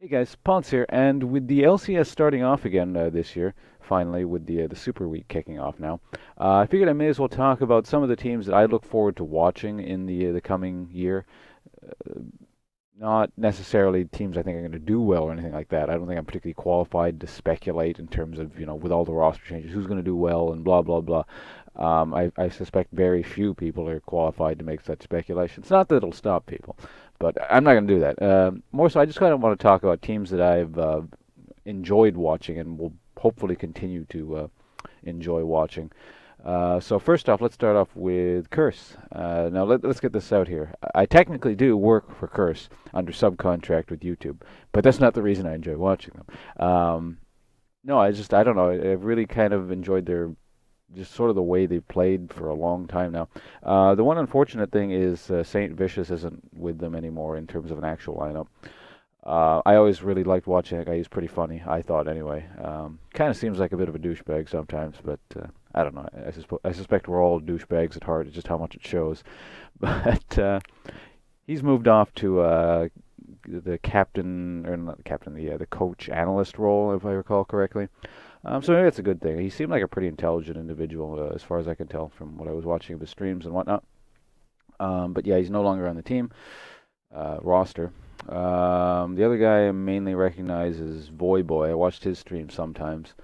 Hey guys, Pawnce here, and with the LCS starting off again this year, finally with the Super Week kicking off now, I figured I may as well talk about some of the teams that I look forward to watching in the coming year. Uh, Not necessarily teams I think are going to do well or anything like that. I don't think I'm particularly qualified to speculate in terms of, with all the roster changes, who's going to do well and blah blah blah. I suspect very few people are qualified to make such speculations. Not that it'll stop people, but I'm not going to do that. More so, I just kind of want to talk about teams that I've enjoyed watching and will hopefully continue to enjoy watching. So first off, let's start off with Curse. Now let's get this out here. I technically do work for Curse under subcontract with YouTube, but that's not the reason I enjoy watching them. No, I don't know. I've really kind of enjoyed their just sort of the way they've played for a long time now. The one unfortunate thing is Saint Vicious isn't with them anymore in terms of an actual lineup. I always really liked watching that guy. He's pretty funny, I thought anyway. Kind of seems like a bit of a douchebag sometimes, but I don't know. I suspect we're all douchebags at heart. It's just how much it shows. But he's moved off to the captain, or not the captain, the coach analyst role, if I recall correctly. So maybe that's a good thing. He seemed like a pretty intelligent individual, as far as I can tell from what I was watching of his streams and whatnot. But yeah, he's no longer on the team roster. The other guy I mainly recognize is Voyboy. I watched his stream sometimes.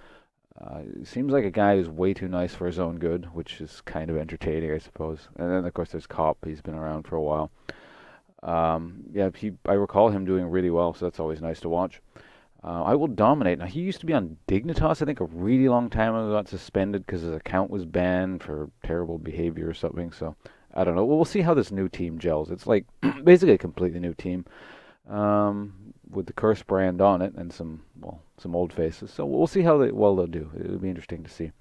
Seems like a guy who's way too nice for his own good, which is kind of entertaining, I suppose. And then of course there's Cop. He's been around for a while. Yeah, I recall him doing really well, so that's always nice to watch. I will dominate. Now he used to be on Dignitas, I think, a really long time ago. Got suspended because his account was banned for terrible behavior or something. So I don't know. Well, we'll see how this new team gels. It's like basically a completely new team with the Curse brand on it and some old faces. So we'll see how well they'll do. It'll be interesting to see.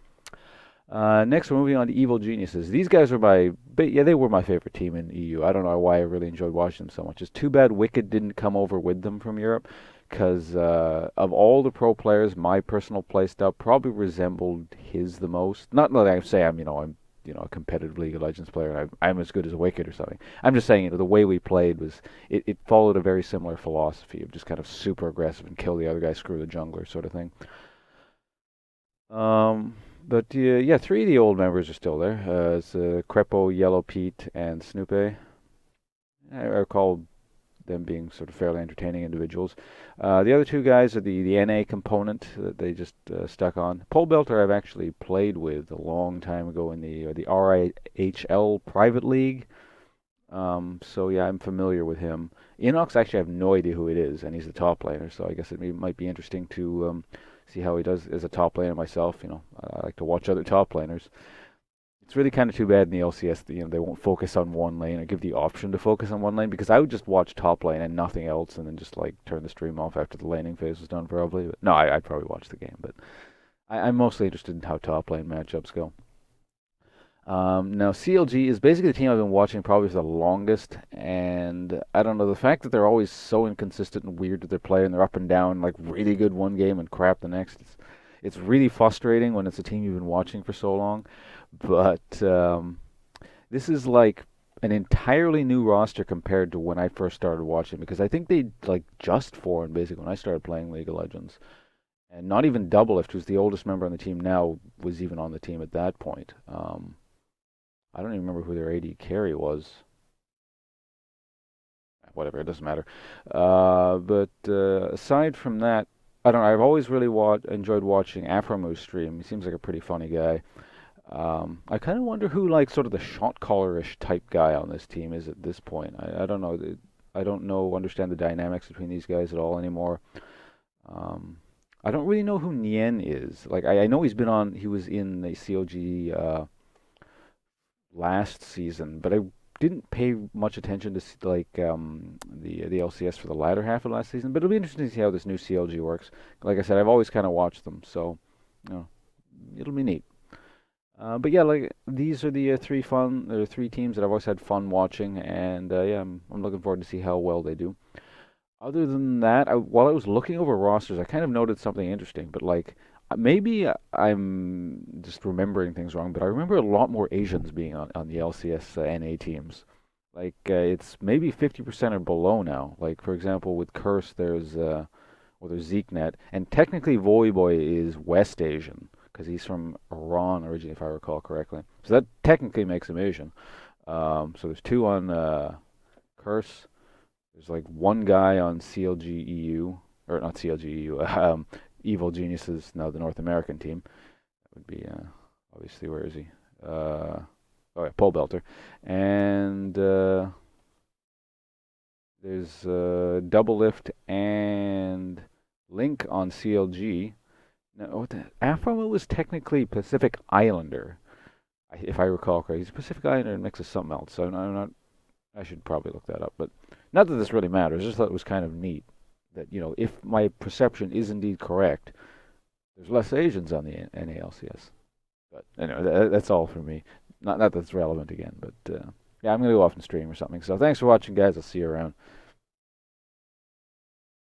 Next, we're moving on to Evil Geniuses. These guys were yeah, they were my favorite team in EU. I don't know why I really enjoyed watching them so much. It's too bad Wicked didn't come over with them from Europe, because of all the pro players, my personal playstyle probably resembled his the most. Not that I say I'm a competitive League of Legends player and I'm as good as a Wicked or something. I'm just saying, the way we played it followed a very similar philosophy of just kind of super aggressive and kill the other guy, screw the jungler sort of thing. But yeah, three of the old members are still there. It's Crepo, Yellow Pete, and Snoope. I recall them being sort of fairly entertaining individuals. The other two guys are the NA component that they just stuck on. Pole Belter I've actually played with a long time ago in the RIHL private league. So yeah, I'm familiar with him. Inox, actually, I have no idea who it is, and he's the top laner. So I guess might be interesting to see how he does as a top laner myself. I like to watch other top laners. It's really kind of too bad in the LCS that they won't focus on one lane or give the option to focus on one lane, because I would just watch top lane and nothing else, and then just like turn the stream off after the laning phase was done probably. But no, I'd probably watch the game, but I'm mostly interested in how top lane matchups go. Now CLG is basically the team I've been watching probably for the longest, and I don't know, the fact that they're always so inconsistent and weird with their play, and they're up and down, like really good one game and crap the next. It's really frustrating when it's a team you've been watching for so long. But this is like an entirely new roster compared to when I first started watching, because I think they like just formed basically when I started playing League of Legends. And not even Doublelift, who's the oldest member on the team now, was even on the team at that point. I don't even remember who their AD carry was. Whatever, it doesn't matter. But aside from that, I don't know. I've always really enjoyed watching Afromoo stream. He seems like a pretty funny guy. I kind of wonder who like sort of the shot caller-ish type guy on this team is at this point. I don't know. I don't know understand the dynamics between these guys at all anymore. Um, I don't really know who Nien is. Like I know he was in the COG last season, but I didn't pay much attention to the LCS for the latter half of last season. But it'll be interesting to see how this new CLG works. Like I said, I've always kind of watched them, so you know, it'll be neat. But yeah, like these are the three teams that I've always had fun watching, and yeah, I'm looking forward to see how well they do. Other than that, while I was looking over rosters, I kind of noted something interesting. But like maybe I'm just remembering things wrong, but I remember a lot more Asians being on the LCS NA teams. Like it's maybe 50% or below now. Like for example, with Curse, there's Or there's ZeekNet, and technically Voyboy is West Asian because he's from Iran originally, if I recall correctly. So that technically makes him Asian. So there's two on Curse. There's like one guy on CLG EU, or not CLG EU, Evil Geniuses, now the North American team. That would be obviously, where is he? Oh yeah, Pole Belter, and there's Double Lift and Link on CLG. No, what the Afro was technically Pacific Islander, if I recall correctly. He's a Pacific Islander and mixes something else. So I'm not. I should probably look that up, but not that this really matters. I just thought it was kind of neat that if my perception is indeed correct, there's less Asians on the NALCS. But anyway, that's all for me. Not that that's relevant again, but yeah, I'm gonna go off and stream or something. So thanks for watching, guys. I'll see you around.